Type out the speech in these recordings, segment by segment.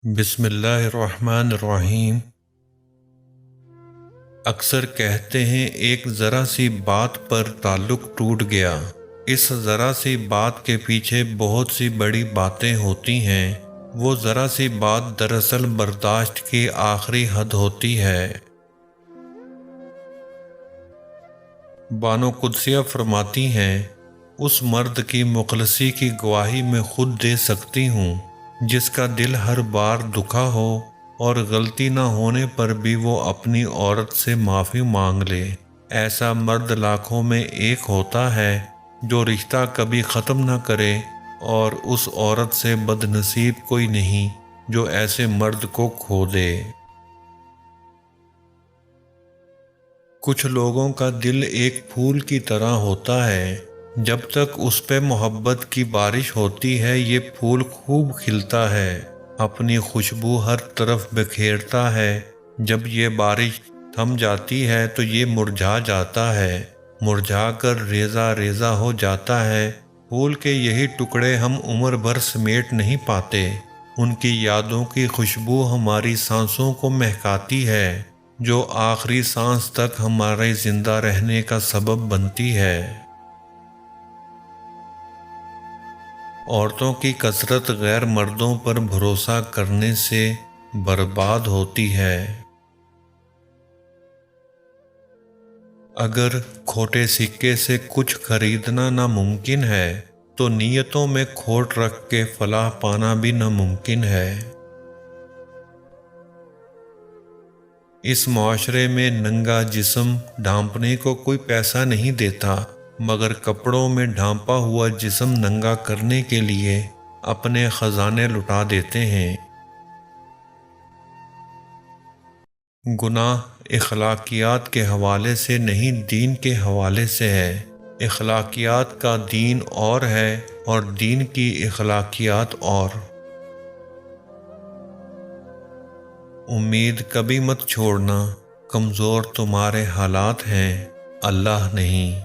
بسم اللہ الرحمن الرحیم۔ اکثر کہتے ہیں ایک ذرا سی بات پر تعلق ٹوٹ گیا۔ اس ذرا سی بات کے پیچھے بہت سی بڑی باتیں ہوتی ہیں۔ وہ ذرا سی بات دراصل برداشت کی آخری حد ہوتی ہے۔ بانو قدسیہ فرماتی ہیں، اس مرد کی مخلصی کی گواہی میں خود دے سکتی ہوں جس کا دل ہر بار دکھا ہو اور غلطی نہ ہونے پر بھی وہ اپنی عورت سے معافی مانگ لے۔ ایسا مرد لاکھوں میں ایک ہوتا ہے جو رشتہ کبھی ختم نہ کرے، اور اس عورت سے بد نصیب کوئی نہیں جو ایسے مرد کو کھو دے۔ کچھ لوگوں کا دل ایک پھول کی طرح ہوتا ہے، جب تک اس پہ محبت کی بارش ہوتی ہے یہ پھول خوب کھلتا ہے، اپنی خوشبو ہر طرف بکھیرتا ہے۔ جب یہ بارش تھم جاتی ہے تو یہ مرجھا جاتا ہے، مرجھا کر ریزہ ریزہ ہو جاتا ہے۔ پھول کے یہی ٹکڑے ہم عمر بھر سمیٹ نہیں پاتے، ان کی یادوں کی خوشبو ہماری سانسوں کو مہکاتی ہے، جو آخری سانس تک ہمارے زندہ رہنے کا سبب بنتی ہے۔ عورتوں کی کثرت غیر مردوں پر بھروسہ کرنے سے برباد ہوتی ہے۔ اگر کھوٹے سکے سے کچھ خریدنا ناممکن ہے تو نیتوں میں کھوٹ رکھ کے فلاح پانا بھی ناممکن ہے۔ اس معاشرے میں ننگا جسم ڈھانپنے کو کوئی پیسہ نہیں دیتا، مگر کپڑوں میں ڈھانپا ہوا جسم ننگا کرنے کے لیے اپنے خزانے لٹا دیتے ہیں۔ گناہ اخلاقیات کے حوالے سے نہیں، دین کے حوالے سے ہے۔ اخلاقیات کا دین اور ہے اور دین کی اخلاقیات اور۔ امید کبھی مت چھوڑنا، کمزور تمہارے حالات ہیں، اللہ نہیں۔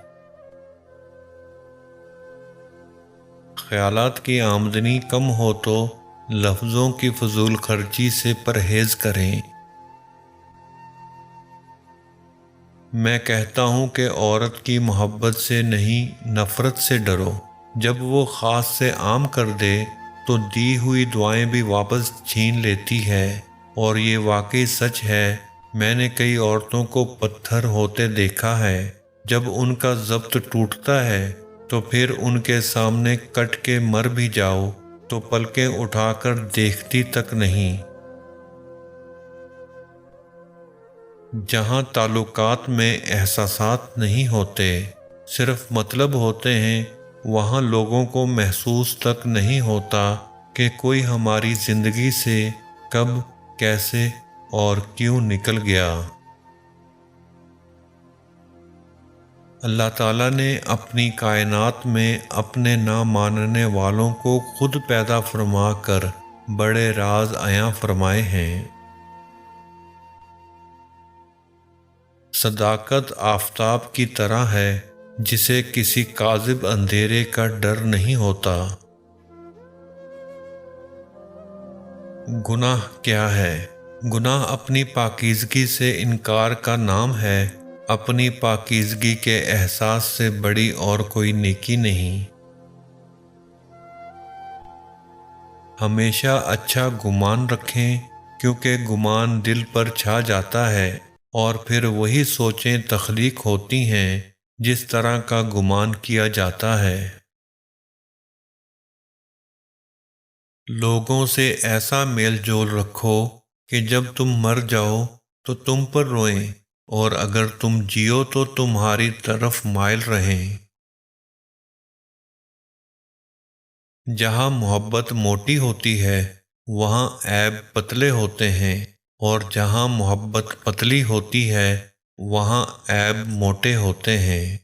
خیالات کی آمدنی کم ہو تو لفظوں کی فضول خرچی سے پرہیز کریں۔ میں کہتا ہوں کہ عورت کی محبت سے نہیں، نفرت سے ڈرو۔ جب وہ خاص سے عام کر دے تو دی ہوئی دعائیں بھی واپس چھین لیتی ہے، اور یہ واقعی سچ ہے۔ میں نے کئی عورتوں کو پتھر ہوتے دیکھا ہے، جب ان کا ضبط ٹوٹتا ہے تو پھر ان کے سامنے کٹ کے مر بھی جاؤ تو پلکیں اٹھا کر دیکھتی تک نہیں۔ جہاں تعلقات میں احساسات نہیں ہوتے، صرف مطلب ہوتے ہیں، وہاں لوگوں کو محسوس تک نہیں ہوتا کہ کوئی ہماری زندگی سے کب، کیسے اور کیوں نکل گیا۔ اللہ تعالیٰ نے اپنی کائنات میں اپنے نہ ماننے والوں کو خود پیدا فرما کر بڑے راز عیاں فرمائے ہیں۔ صداقت آفتاب کی طرح ہے جسے کسی کاذب اندھیرے کا ڈر نہیں ہوتا۔ گناہ کیا ہے؟ گناہ اپنی پاکیزگی سے انکار کا نام ہے۔ اپنی پاکیزگی کے احساس سے بڑی اور کوئی نیکی نہیں۔ ہمیشہ اچھا گمان رکھیں، کیونکہ گمان دل پر چھا جاتا ہے اور پھر وہی سوچیں تخلیق ہوتی ہیں جس طرح کا گمان کیا جاتا ہے۔ لوگوں سے ایسا میل جول رکھو کہ جب تم مر جاؤ تو تم پر روئیں، اور اگر تم جیو تو تمہاری طرف مائل رہیں۔ جہاں محبت موٹی ہوتی ہے وہاں عیب پتلے ہوتے ہیں، اور جہاں محبت پتلی ہوتی ہے وہاں عیب موٹے ہوتے ہیں۔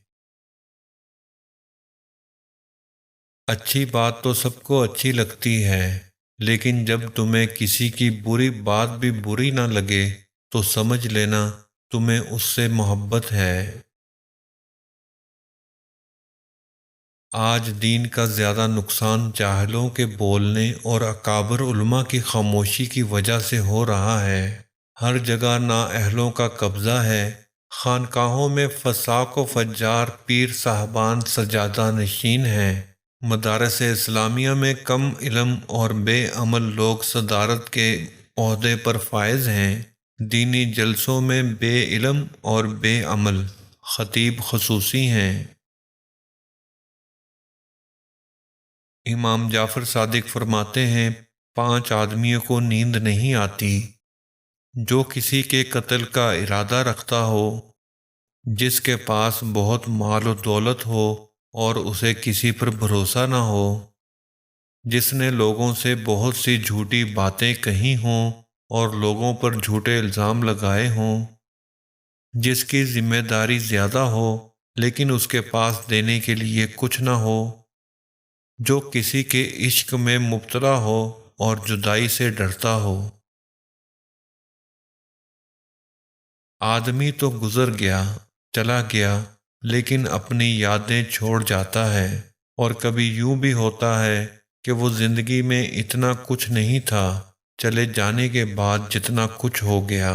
اچھی بات تو سب کو اچھی لگتی ہے، لیکن جب تمہیں کسی کی بری بات بھی بری نہ لگے تو سمجھ لینا تمہیں اس سے محبت ہے۔ آج دین کا زیادہ نقصان جاہلوں کے بولنے اور اکابر علماء کی خاموشی کی وجہ سے ہو رہا ہے۔ ہر جگہ نااہلوں کا قبضہ ہے۔ خانقاہوں میں فساق و فجار پیر صاحبان سجادہ نشین ہیں۔ مدارس اسلامیہ میں کم علم اور بے عمل لوگ صدارت کے عہدے پر فائز ہیں۔ دینی جلسوں میں بے علم اور بے عمل خطیب خصوصی ہیں۔ امام جعفر صادق فرماتے ہیں، 5 آدمیوں کو نیند نہیں آتی: جو کسی کے قتل کا ارادہ رکھتا ہو، جس کے پاس بہت مال و دولت ہو اور اسے کسی پر بھروسہ نہ ہو، جس نے لوگوں سے بہت سی جھوٹی باتیں کہی ہوں اور لوگوں پر جھوٹے الزام لگائے ہوں، جس کی ذمہ داری زیادہ ہو لیکن اس کے پاس دینے کے لیے کچھ نہ ہو، جو کسی کے عشق میں مبتلا ہو اور جدائی سے ڈرتا ہو۔ آدمی تو گزر گیا، چلا گیا، لیکن اپنی یادیں چھوڑ جاتا ہے، اور کبھی یوں بھی ہوتا ہے کہ وہ زندگی میں اتنا کچھ نہیں تھا، چلے جانے کے بعد جتنا کچھ ہو گیا۔